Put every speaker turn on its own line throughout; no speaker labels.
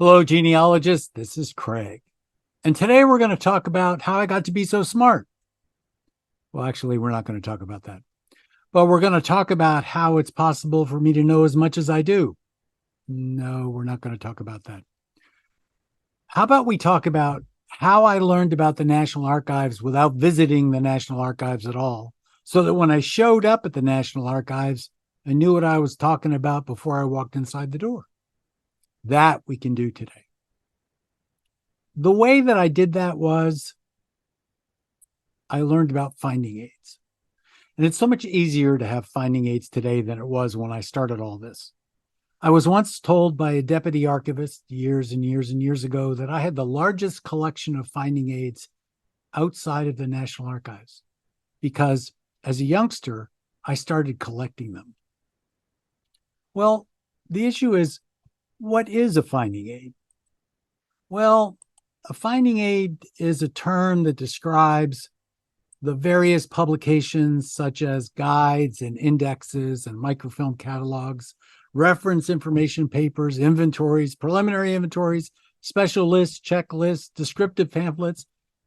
Hello, genealogists. This is Craig. And today we're going to talk about how I got to be so smart. Well, actually, we're not going to talk about that, but we're going to talk about how it's possible for me to know as much as I do. No, we're not going to talk about that. How about we talk about how I learned about the National Archives without visiting the National Archives at all, so that when I showed up at the National Archives, I knew what I was talking about before I walked inside the door. That we can do today. The way that I did that was I learned about finding aids. And it's so much easier to have finding aids today than it was when I started all this. I was once told by a deputy archivist years and years and years ago that I had the largest collection of finding aids outside of the National Archives because as a youngster, I started collecting them. Well, the issue is, what is a finding aid? Well, a finding aid is a term that describes the various publications such as guides and indexes and microfilm catalogs, reference information papers, inventories, preliminary inventories, special lists, checklists, descriptive pamphlets,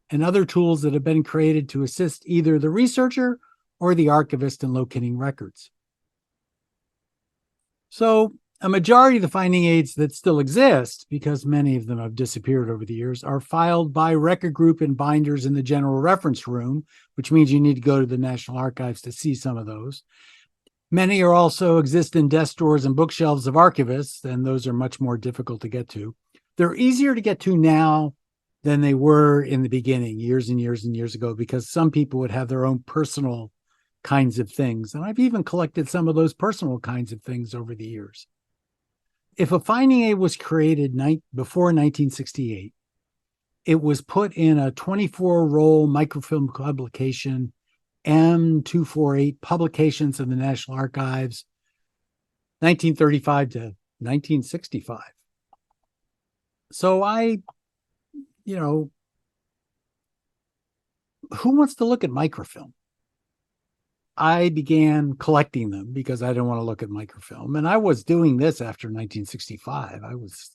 and other tools that have been created to assist either the researcher or the archivist in locating records. So a majority of the finding aids that still exist, because many of them have disappeared over the years, are filed by record group in binders in the general reference room, which means you need to go to the National Archives to see some of those. Many are also exist in desk drawers and bookshelves of archivists, and those are much more difficult to get to. They're easier to get to now than they were in the beginning, years and years and years ago, because some people would have their own personal kinds of things. And I've even collected some of those personal kinds of things over the years. If a finding aid was created before 1968, it was put in a 24-roll microfilm publication, M248, Publications of the National Archives, 1935 to 1965. So who wants to look at microfilm? I began collecting them because I didn't want to look at microfilm. And I was doing this after 1965. I was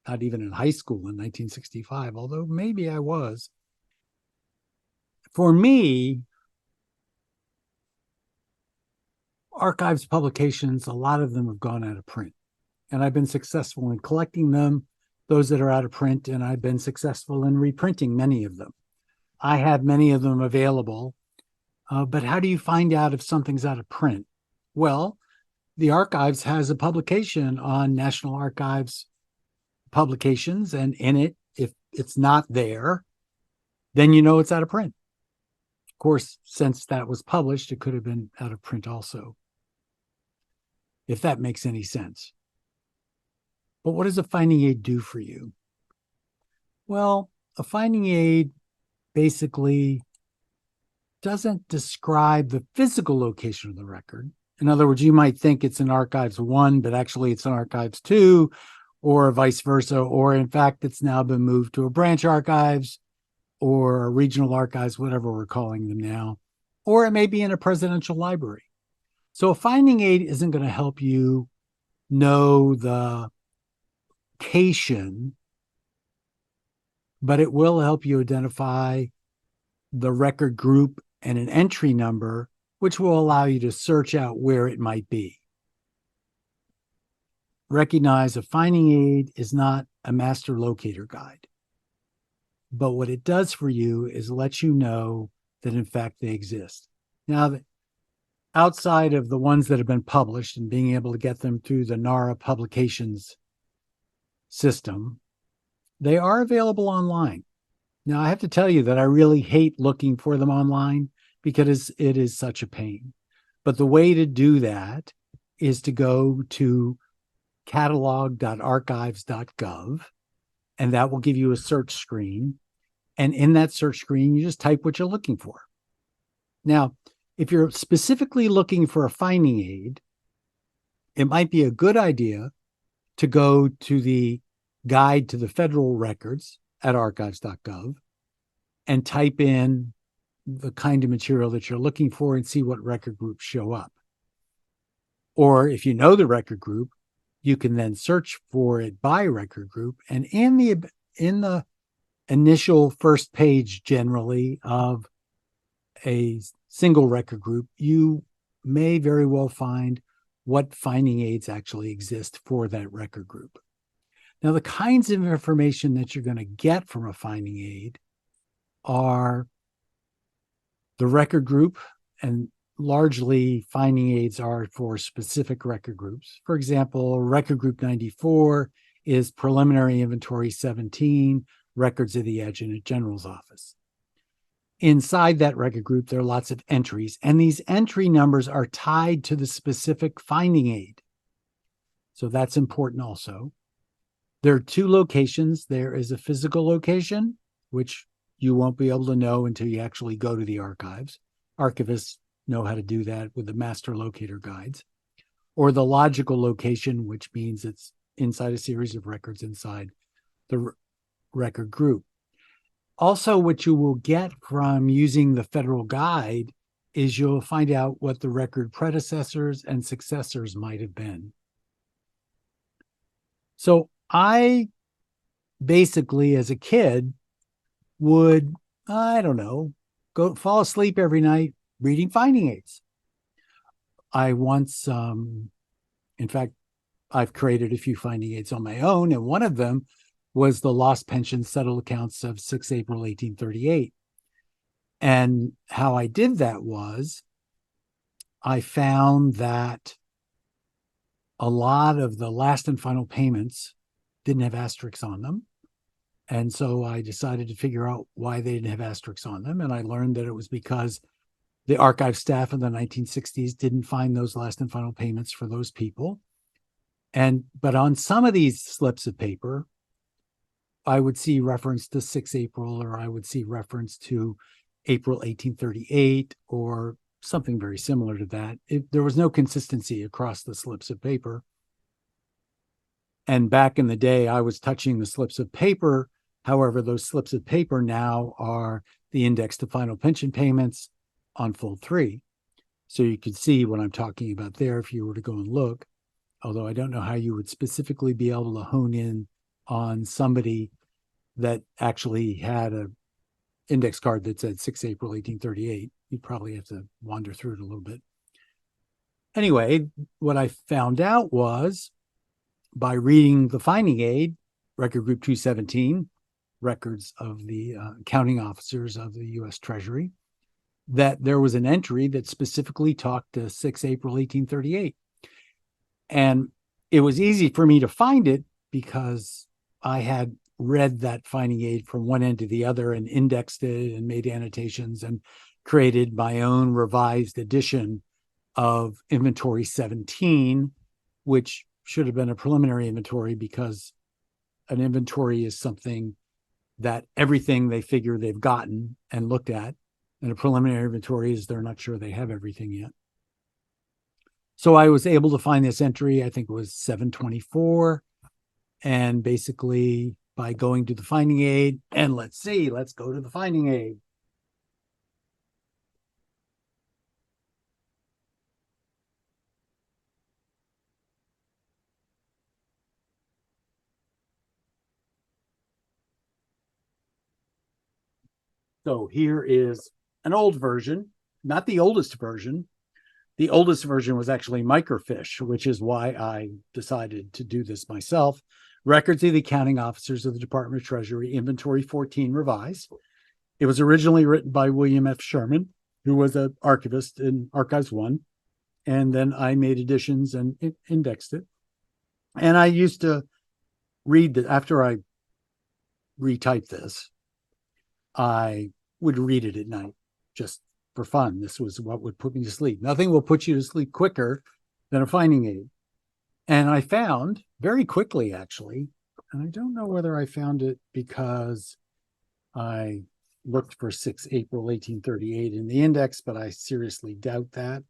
not even in high school in 1965, although maybe I was. For me, archives publications, a lot of them have gone out of print. And I've been successful in collecting them, those that are out of print, and I've been successful in reprinting many of them. I have many of them available. But how do you find out if something's out of print? Well, the archives has a publication on National Archives publications, and in it, if it's not there, then you know it's out of print. Of course, since that was published, it could have been out of print also, if that makes any sense. But what does a finding aid do for you? Well, a finding aid basically doesn't describe the physical location of the record. In other words, you might think it's in Archives 1, but actually it's in Archives 2, or vice versa, or in fact, it's now been moved to a branch archives or a regional archives, whatever we're calling them now, or it may be in a presidential library. So a finding aid isn't going to help you know the location, but it will help you identify the record group and an entry number, which will allow you to search out where it might be. Recognize a finding aid is not a master locator guide, but what it does for you is let you know that in fact they exist. Now, outside of the ones that have been published and being able to get them through the NARA publications system, they are available online. Now, I have to tell you that I really hate looking for them online because it is such a pain. But the way to do that is to go to catalog.archives.gov, and that will give you a search screen. And in that search screen, you just type what you're looking for. Now, if you're specifically looking for a finding aid, it might be a good idea to go to the Guide to the Federal Records at archives.gov and type in the kind of material that you're looking for and see what record groups show up. Or if you know the record group, you can then search for it by record group. And in the initial first page, generally, of a single record group, you may very well find what finding aids actually exist for that record group. Now, the kinds of information that you're going to get from a finding aid are the record group, and largely finding aids are for specific record groups. For example, record group 94 is preliminary inventory 17, records of the Adjutant General's office. Inside that record group, there are lots of entries, and these entry numbers are tied to the specific finding aid. So that's important also. There are two locations. There is a physical location, which you won't be able to know until you actually go to the archives. Archivists know how to do that with the master locator guides. Or the logical location, which means it's inside a series of records inside the record group. Also, what you will get from using the federal guide is you'll find out what the record predecessors and successors might have been. So I basically, as a kid, would, I don't know, go fall asleep every night reading finding aids. I once, in fact, I've created a few finding aids on my own, and one of them was the lost pension settled accounts of 6 April 1838. And how I did that was I found that a lot of the last and final payments didn't have asterisks on them. And so I decided to figure out why they didn't have asterisks on them. And I learned that it was because the archive staff in the 1960s didn't find those last and final payments for those people. But on some of these slips of paper, I would see reference to 6 April, or I would see reference to April 1838, or something very similar to that. There was no consistency across the slips of paper. And back in the day, I was touching the slips of paper. However, those slips of paper now are the index to final pension payments on Fold 3. So you could see what I'm talking about there if you were to go and look, although I don't know how you would specifically be able to hone in on somebody that actually had a index card that said 6 April 1838. You'd probably have to wander through it a little bit. Anyway, what I found out was, by reading the finding aid, record group 217, records of the accounting officers of the U.S. Treasury, that there was an entry that specifically talked to 6 April 1838. And it was easy for me to find it because I had read that finding aid from one end to the other and indexed it and made annotations and created my own revised edition of inventory 17, which should have been a preliminary inventory, because an inventory is something that everything they figure they've gotten and looked at, and a preliminary inventory is they're not sure they have everything yet. So I was able to find this entry, I think it was 724, and basically by going to the finding aid, and let's go to the finding aid. So here is an old version, not the oldest version. The oldest version was actually microfiche, which is why I decided to do this myself. Records of the accounting officers of the Department of Treasury, inventory 14 revised. It was originally written by William F. Sherman, who was an archivist in Archives 1. And then I made additions and indexed it. And I used to read that after I retyped this, I would read it at night just for fun. This was what would put me to sleep. Nothing will put you to sleep quicker than a finding aid. And I found very quickly, actually, and I don't know whether I found it because I looked for 6 April 1838 in the index, but I seriously doubt that.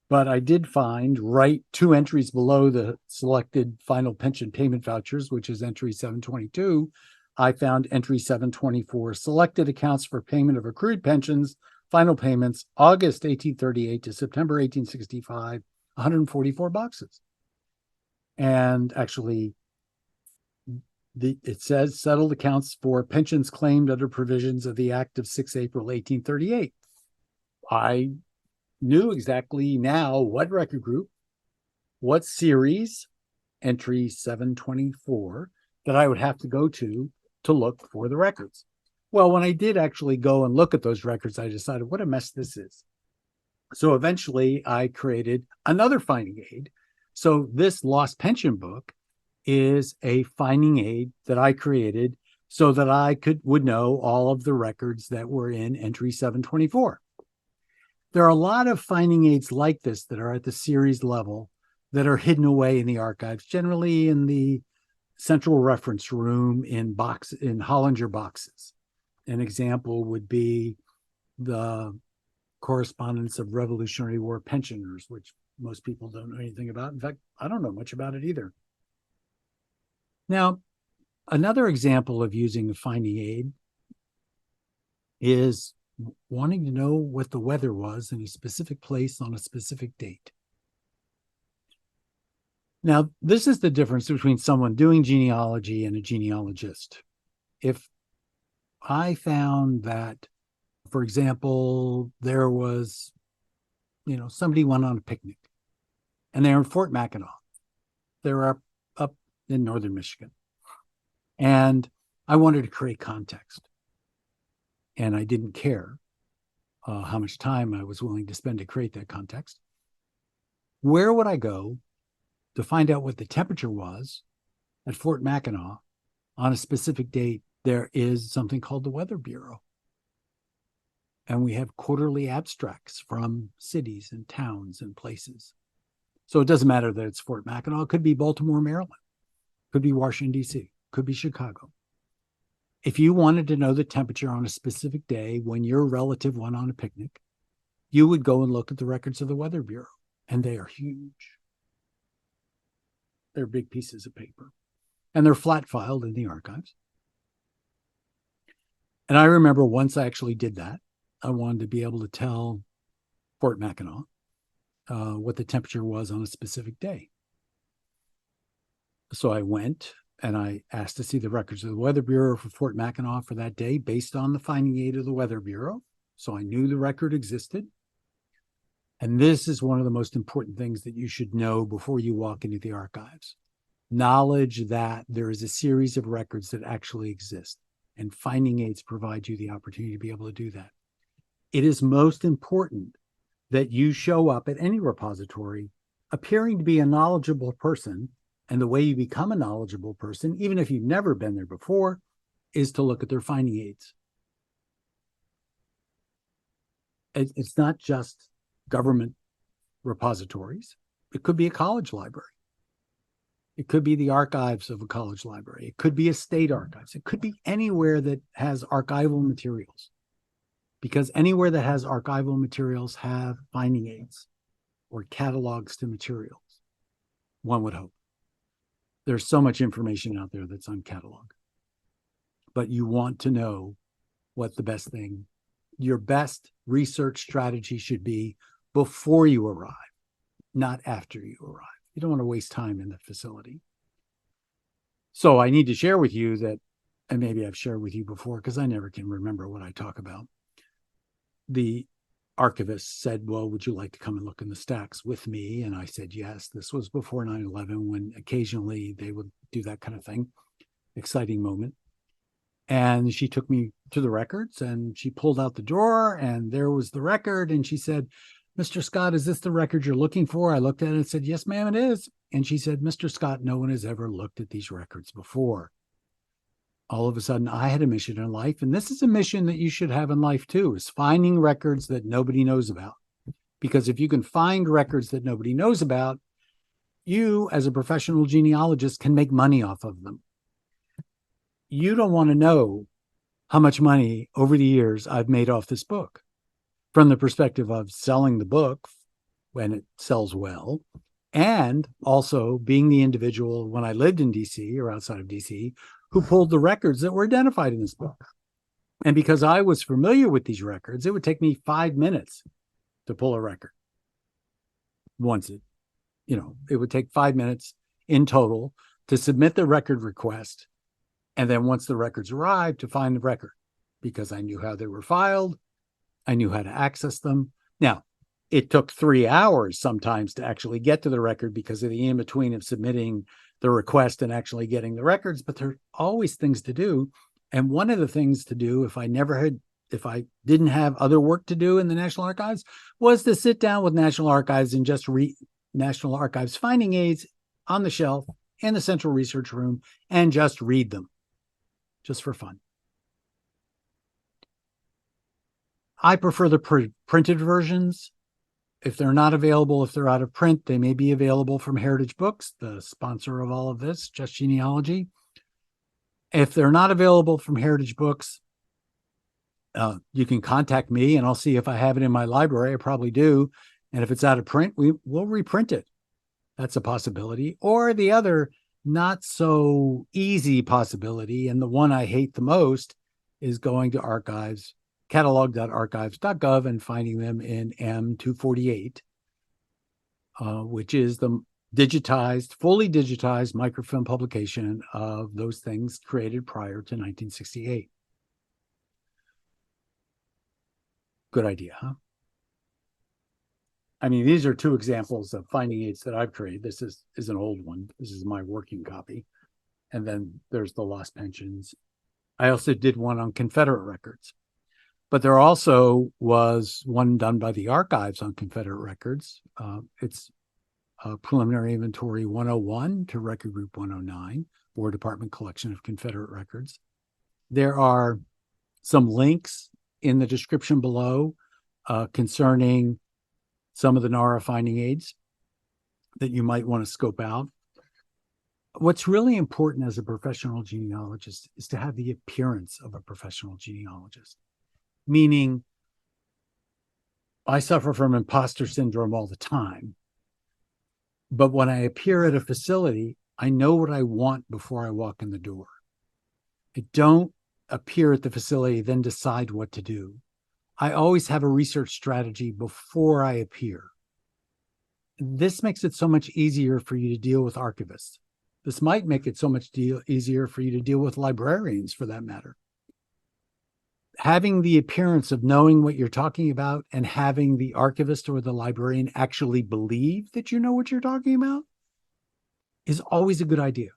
But I did find right 2 entries below the selected final pension payment vouchers, which is entry 722, I found entry 724, selected accounts for payment of accrued pensions, final payments, August 1838 to September 1865, 144 boxes. And actually, it says settled accounts for pensions claimed under provisions of the Act of 6 April 1838. I knew exactly now what record group, what series, entry 724, that I would have to go to look for the records. Well, when I did actually go and look at those records, I decided what a mess this is. So eventually I created another finding aid. So this lost pension book is a finding aid that I created so that I would know all of the records that were in entry 724. There are a lot of finding aids like this that are at the series level that are hidden away in the archives, generally in the central reference room in Hollinger boxes. An example would be the correspondence of Revolutionary War pensioners, which most people don't know anything about. In fact, I don't know much about it either. Now, another example of using a finding aid is wanting to know what the weather was in a specific place on a specific date. Now, this is the difference between someone doing genealogy and a genealogist. If I found that, for example, there was, somebody went on a picnic and they're in Fort Mackinac. They're up in northern Michigan. And I wanted to create context. And I didn't care how much time I was willing to spend to create that context. Where would I go to find out what the temperature was at Fort Mackinac on a specific date? There is something called the Weather Bureau. And we have quarterly abstracts from cities and towns and places. So it doesn't matter that it's Fort Mackinac. It could be Baltimore, Maryland. It could be Washington, D.C. It could be Chicago. If you wanted to know the temperature on a specific day when your relative went on a picnic, you would go and look at the records of the Weather Bureau. And they are huge. They're big pieces of paper. And they're flat filed in the archives. And I remember once I actually did that, I wanted to be able to tell Fort Mackinac what the temperature was on a specific day. So I went and I asked to see the records of the Weather Bureau for Fort Mackinac for that day based on the finding aid of the Weather Bureau. So I knew the record existed. And this is one of the most important things that you should know before you walk into the archives. Knowledge that there is a series of records that actually exist, and finding aids provide you the opportunity to be able to do that. It is most important that you show up at any repository appearing to be a knowledgeable person. And the way you become a knowledgeable person, even if you've never been there before, is to look at their finding aids. It's not just government repositories. It could be a college library. It could be the archives of a college library. It could be a state archives. It could be anywhere that has archival materials. Because anywhere that has archival materials have finding aids or catalogs to materials, one would hope. There's so much information out there that's uncatalogued. But you want to know what the best thing, your best research strategy should be before you arrive, not after you arrive. You don't want to waste time in the facility. So I need to share with you that, and maybe I've shared with you before because I never can remember what I talk about. The archivist said, well, would you like to come and look in the stacks with me? And I said, yes. This was before 9/11 when occasionally they would do that kind of thing. Exciting moment. And she took me to the records and she pulled out the drawer and there was the record. And she said, Mr. Scott, is this the record you're looking for? I looked at it and said, yes, ma'am, it is. And she said, Mr. Scott, no one has ever looked at these records before. All of a sudden, I had a mission in life, and this is a mission that you should have in life too, is finding records that nobody knows about. Because if you can find records that nobody knows about, you, as a professional genealogist, can make money off of them. You don't want to know how much money over the years I've made off this book from the perspective of selling the book when it sells well, and also being the individual when I lived in DC or outside of DC who pulled the records that were identified in this book. And because I was familiar with these records, it would take me 5 minutes to pull a record. Once it would take 5 minutes. in total to submit the record request. And then once the records arrived, to find the record, because I knew how they were filed. I knew how to access them. Now, it took 3 hours sometimes to actually get to the record because of the in-between of submitting the request and actually getting the records, but there are always things to do. And one of the things to do, if I didn't have other work to do in the National Archives, was to sit down with National Archives and just read National Archives finding aids on the shelf in the central research room and just read them, just for fun. I prefer the printed versions. If they're not available, if they're out of print, they may be available from Heritage Books, the sponsor of all of this, Just Genealogy. If they're not available from Heritage Books, you can contact me and I'll see if I have it in my library. I probably do. And if it's out of print, we'll reprint it. That's a possibility. Or the other not so easy possibility, and the one I hate the most, is going to archives, catalog.archives.gov, and finding them in M248, which is the fully digitized microfilm publication of those things created prior to 1968. Good idea, huh? I mean, these are two examples of finding aids that I've created. This is an old one. This is my working copy. And then there's the lost pensions. I also did one on Confederate records. But there also was one done by the archives on Confederate records. It's Preliminary Inventory 101 to Record Group 109, War Department Collection of Confederate Records. There are some links in the description below concerning some of the NARA finding aids that you might want to scope out. What's really important as a professional genealogist is to have the appearance of a professional genealogist. Meaning, I suffer from imposter syndrome all the time. But when I appear at a facility, I know what I want before I walk in the door. I don't appear at the facility, then decide what to do. I always have a research strategy before I appear. This makes it so much easier for you to deal with archivists. This might make it so much easier for you to deal with librarians, for that matter. Having the appearance of knowing what you're talking about and having the archivist or the librarian actually believe that you know what you're talking about is always a good idea.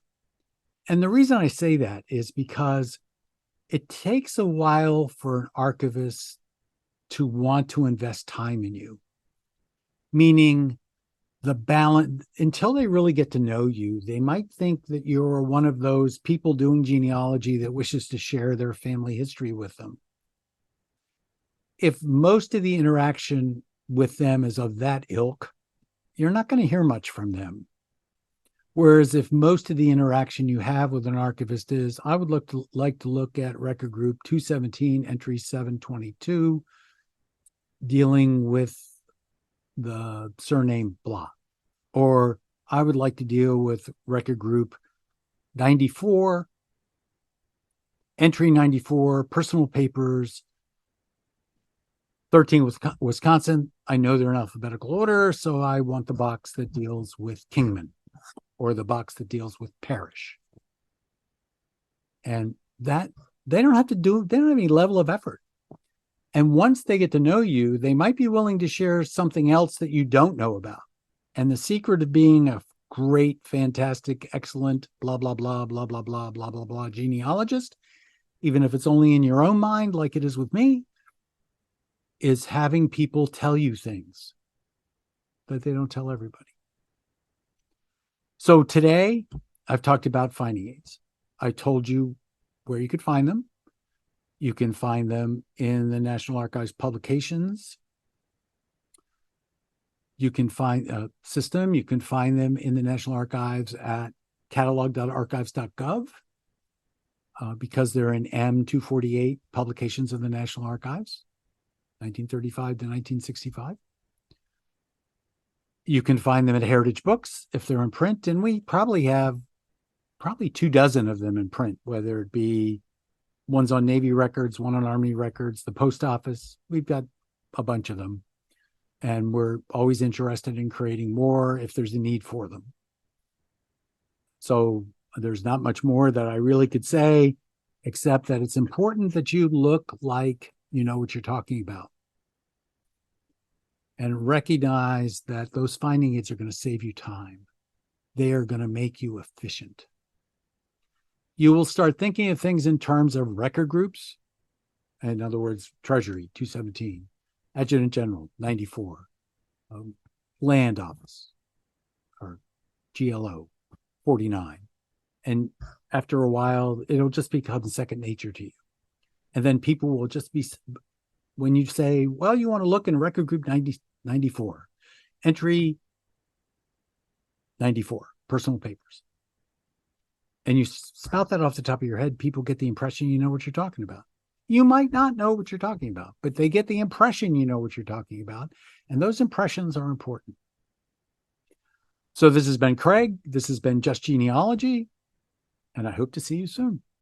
And the reason I say that is because it takes a while for an archivist to want to invest time in you. Meaning, the balance, until they really get to know you, they might think that you're one of those people doing genealogy that wishes to share their family history with them. If most of the interaction with them is of that ilk, you're not going to hear much from them. Whereas if most of the interaction you have with an archivist is, I would like to look at record group 217, entry 722, dealing with the surname blah. Or I would like to deal with record group 94, entry 94, personal papers, 13 Wisconsin. I know they're in alphabetical order, so I want the box that deals with Kingman or the box that deals with Parrish. And that they don't have any level of effort. And once they get to know you, they might be willing to share something else that you don't know about. And the secret of being a great, fantastic, excellent, blah, blah, blah, blah, blah, blah, blah, blah, blah genealogist, even if it's only in your own mind, like it is with me, is having people tell you things that they don't tell everybody. So today, I've talked about finding aids. I told you where you could find them. You can find them in the National Archives publications. You can find a system. You can find them in the National Archives at catalog.archives.gov because they're in M248 publications of the National Archives, 1935 to 1965. You can find them at Heritage Books if they're in print, and we probably have 24 of them in print, whether it be one's on Navy records, one on Army records, the post office. We've got a bunch of them. And we're always interested in creating more if there's a need for them. So there's not much more that I really could say, except that it's important that you look like you know what you're talking about and recognize that those finding aids are going to save you time. They are going to make you efficient. You will start thinking of things in terms of record groups. In other words, Treasury, 217, Adjutant General, 94, Land Office, or GLO, 49. And after a while, it'll just become second nature to you. And then people will just be, when you say, well, you want to look in record group 94, entry 94, personal papers. And you spout that off the top of your head, people get the impression you know what you're talking about. You might not know what you're talking about, but they get the impression you know what you're talking about. And those impressions are important. So this has been Craig. This has been Just Genealogy. And I hope to see you soon.